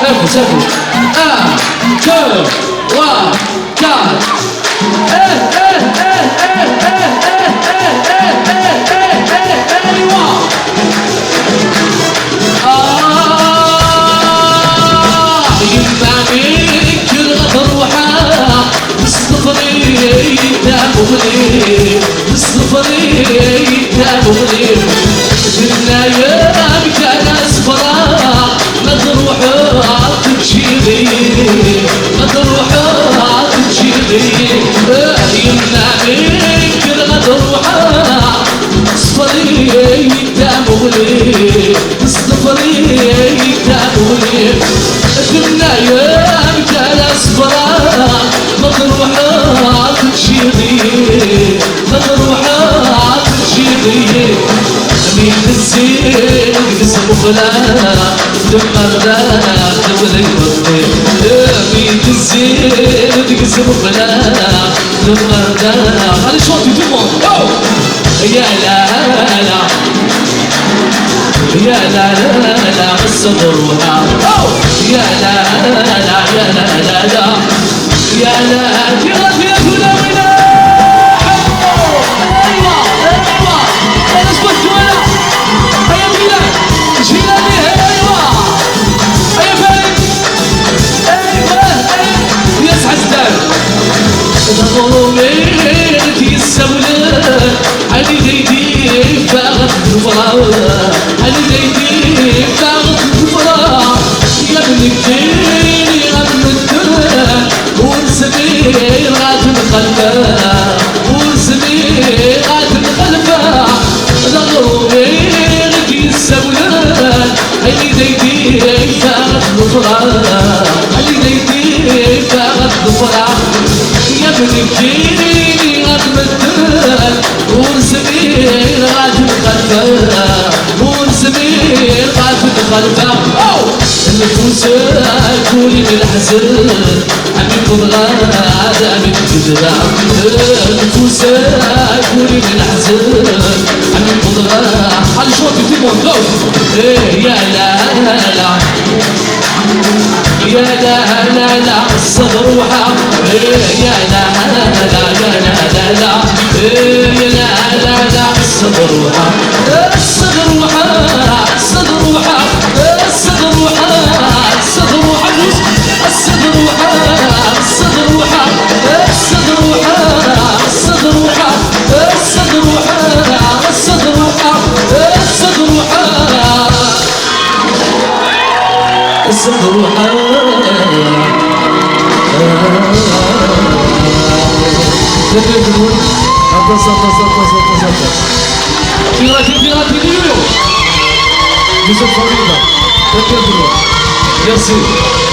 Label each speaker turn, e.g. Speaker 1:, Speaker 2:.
Speaker 1: Sève. 1, 2, 3, 4.
Speaker 2: الصفري تابوني قلنا يا كان اصفرا ما تروح تمشي ما تروح تمشي يمنع منك ما تروح الصفري تابوني الصفري تابوني قلنا يا كان اصفرا ما تروح تمشي ما تروح تمشي مين الزين قسم خلا دمرنا دولي وطني مين الزين قسم خلا دمرنا allez chantez tout le monde يا لا لا يا لا لا لا الصدروها يا لا لا يا لا لا لا يا لا يا فلان علي ديدي فاغت الفراغ علي ديدي فاغت الفراغ يا ابن الدين يا ابن الدين ورسمي غاد القلب ورسمي غاد القلب ضروري غدي السولان علي ديدي فاغت الفراغ علي ديدي فاغت الفراغ يا ابن الدين يا ابن الدين ورسمي غاد القلب ورسمي غاد القلب النفوس كوني بالحزن عم يكون غاد عم يكتدرى النفوس كوني بالحزن عم يكون غاد على شوطي تيمون يا لا لا يا لا لا لا الصبر وحق يا لا لا يا لا لا لا يا لا لا لا الصبر وحق الصبر وحق الصبر وحق الصبر وحق الصبر وحق الصبر وحق الصبر وحق الصبر وحق الصبر وحق الصبر وحق الصبر وحق الصبر وحق الصبر وحق
Speaker 1: Pirate, Vous êtes formidable. Merci.